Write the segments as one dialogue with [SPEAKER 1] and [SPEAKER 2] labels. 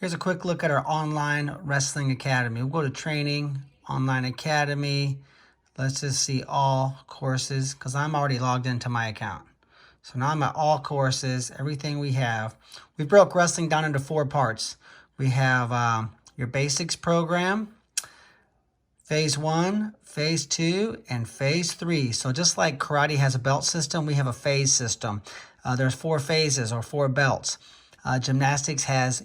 [SPEAKER 1] Here's a quick look at our online wrestling academy. We'll go to training, online academy. Let's just see all courses because I'm already logged into my account. So now I'm at all courses, everything we have. We broke wrestling down into 4 parts. We have your basics program, phase 1, phase 2, and phase 3. So just like karate has a belt system, we have a phase system. There's 4 phases or 4 belts. Gymnastics has,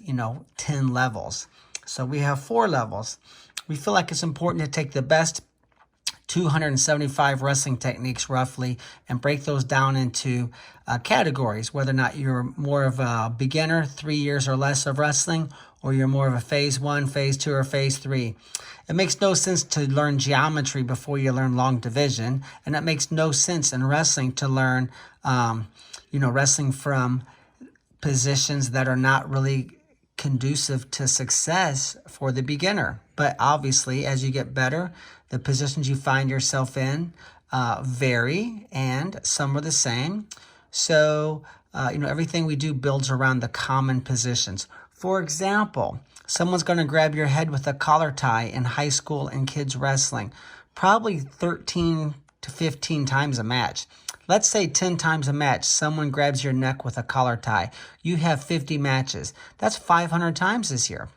[SPEAKER 1] 10 levels. So we have 4 levels. We feel like it's important to take the best 275 wrestling techniques roughly and break those down into categories, whether or not you're more of a beginner, 3 years or less of wrestling, or you're more of a phase 1, phase 2, or phase 3. It makes no sense to learn geometry before you learn long division, and it makes no sense in wrestling to learn, wrestling from positions that are not really conducive to success for the beginner. But obviously, as you get better, the positions you find yourself in vary, and some are the same. So, everything we do builds around the common positions. For example, someone's going to grab your head with a collar tie in high school and kids wrestling, probably 13 to 15 times a match. Let's say 10 times a match, someone grabs your neck with a collar tie. You have 50 matches. That's 500 times this year.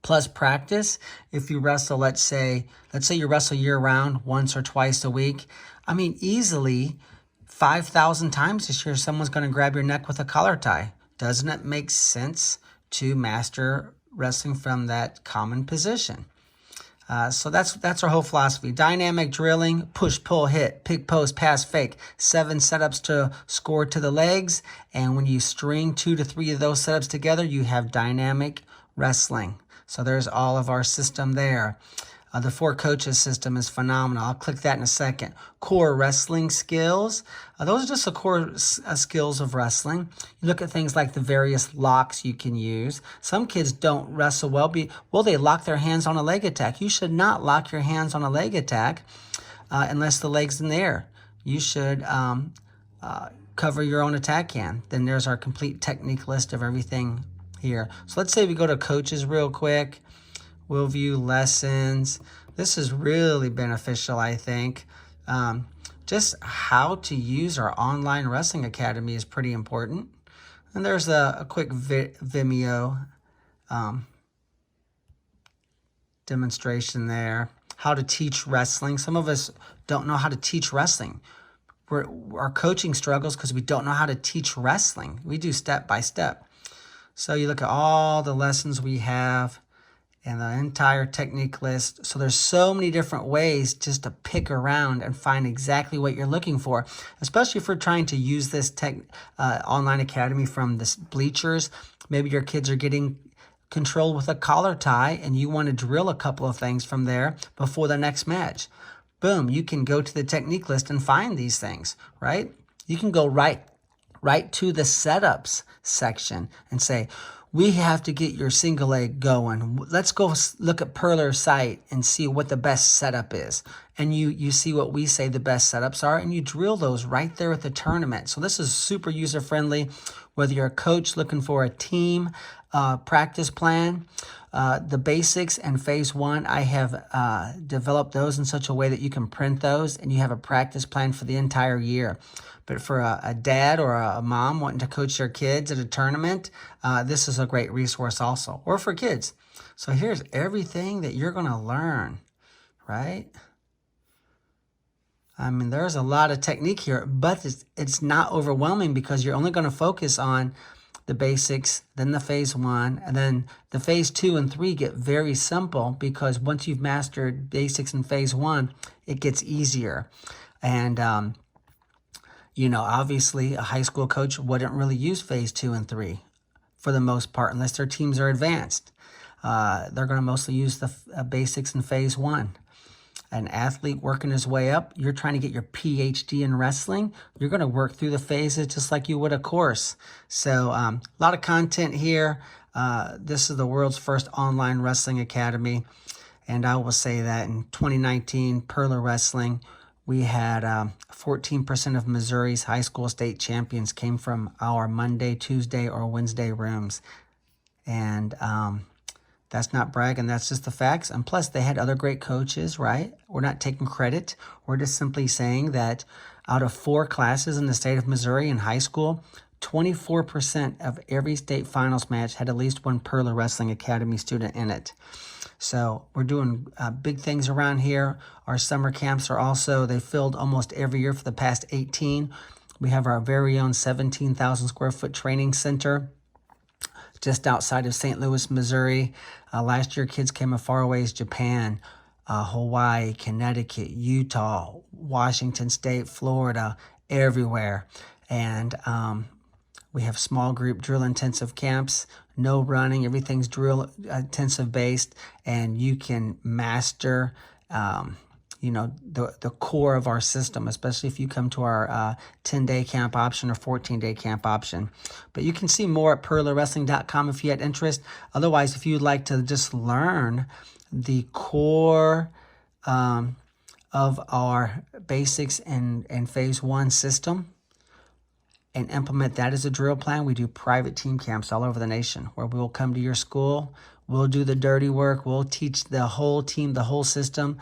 [SPEAKER 1] Plus practice, if you wrestle, let's say you wrestle year round, once or twice a week. Easily 5,000 times this year, someone's going to grab your neck with a collar tie. Doesn't it make sense to master wrestling from that common position? So that's our whole philosophy. Dynamic drilling, push, pull, hit, pick, post, pass, fake. 7 setups to score to the legs. And when you string 2 to 3 of those setups together, you have dynamic wrestling. So there's all of our system there. The 4 coaches system is phenomenal. I'll click that in a second. Core wrestling skills. Those are just the core skills of wrestling. You look at things like the various locks you can use. Some kids don't wrestle well. They lock their hands on a leg attack. You should not lock your hands on a leg attack unless the leg's in the air. You should cover your own attack hand. Then there's our complete technique list of everything here. So let's say we go to coaches real quick. We'll view lessons. This is really beneficial, I think. Just how to use our online wrestling academy is pretty important. And there's a quick Vimeo demonstration there. How to teach wrestling. Some of us don't know how to teach wrestling. Our coaching struggles because we don't know how to teach wrestling. We do step by step. So you look at all the lessons we have and the entire technique list. So there's so many different ways just to pick around and find exactly what you're looking for, especially if we're trying to use this online academy from the bleachers. Maybe your kids are getting controlled with a collar tie and you want to drill a couple of things from there before the next match. Boom, you can go to the technique list and find these things, right? You can go right to the setups section and say, we have to get your single leg going. Let's go look at Purler's site and see what the best setup is. And you see what we say the best setups are, and you drill those right there at the tournament. So this is super user-friendly, whether you're a coach looking for a team practice plan. The basics and phase 1, I have developed those in such a way that you can print those and you have a practice plan for the entire year. But for a dad or a mom wanting to coach their kids at a tournament, this is a great resource also, or for kids. So here's everything that you're going to learn, right? There's a lot of technique here, but it's not overwhelming because you're only going to focus on the basics, then the phase 1, and then the phase 2 and 3 get very simple because once you've mastered basics in phase 1, it gets easier. And obviously a high school coach wouldn't really use phase 2 and 3 for the most part, unless their teams are advanced. They're going to mostly use the basics in phase 1. An athlete working his way up, you're trying to get your PhD in wrestling, you're going to work through the phases just like you would a course. So a lot of content here. This is the world's first online wrestling academy. And I will say that in 2019, Purler Wrestling, we had 14% of Missouri's high school state champions came from our Monday, Tuesday, or Wednesday rooms. And that's not bragging, that's just the facts. And plus, they had other great coaches, right? We're not taking credit. We're just simply saying that out of 4 classes in the state of Missouri in high school, 24% of every state finals match had at least one Purler Wrestling Academy student in it. So we're doing big things around here. Our summer camps are also, they filled almost every year for the past 18. We have our very own 17,000 square foot training center just outside of St. Louis, Missouri. Last year, kids came as far away as Japan, Hawaii, Connecticut, Utah, Washington State, Florida, everywhere. And we have small group drill intensive camps, no running, everything's drill intensive based, and you can master the core of our system, especially if you come to our 10-day camp option or 14-day camp option. But you can see more at purlerwrestling.com if you had interest. Otherwise, if you'd like to just learn the core of our basics and phase 1 system and implement that as a drill plan, we do private team camps all over the nation where we will come to your school, we'll do the dirty work, we'll teach the whole team, the whole system,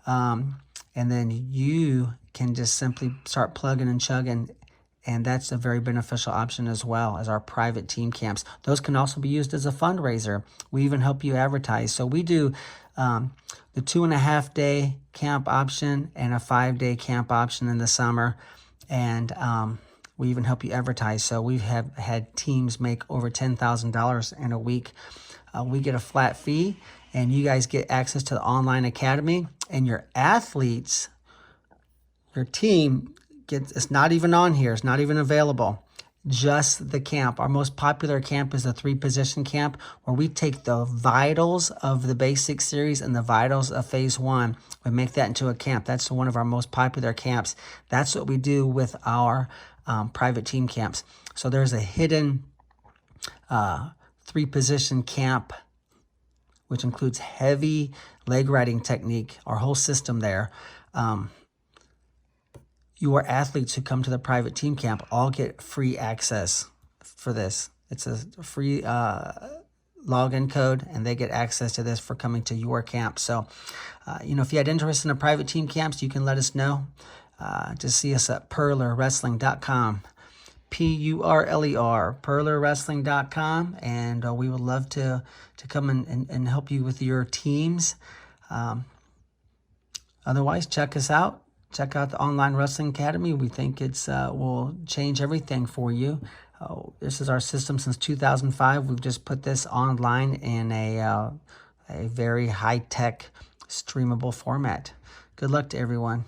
[SPEAKER 1] and then you can just simply start plugging and chugging, and that's a very beneficial option as well as our private team camps. Those can also be used as a fundraiser. We even help you advertise. So we do the 2.5-day camp option and a 5-day camp option in the summer, and we even help you advertise. So we have had teams make over $10,000 in a week. We get a flat fee, and you guys get access to the online academy, and your athletes, your team gets, it's not even on here, it's not even available, just the camp. Our most popular camp is the 3-position camp, where we take the vitals of the basic series and the vitals of phase 1. We make that into a camp. That's one of our most popular camps. That's what we do with our private team camps. So there's a hidden 3-position camp, which includes heavy leg riding technique, our whole system there. Your athletes who come to the private team camp all get free access for this. It's a free login code, and they get access to this for coming to your camp. So, if you had interest in the private team camps, you can let us know. Just see us at purlerwrestling.com. Purler, purlerwrestling.com, and we would love to come and help you with your teams. Otherwise, check us out. Check out the Online Wrestling Academy. We think it's will change everything for you. This is our system since 2005. We've just put this online in a very high-tech, streamable format. Good luck to everyone.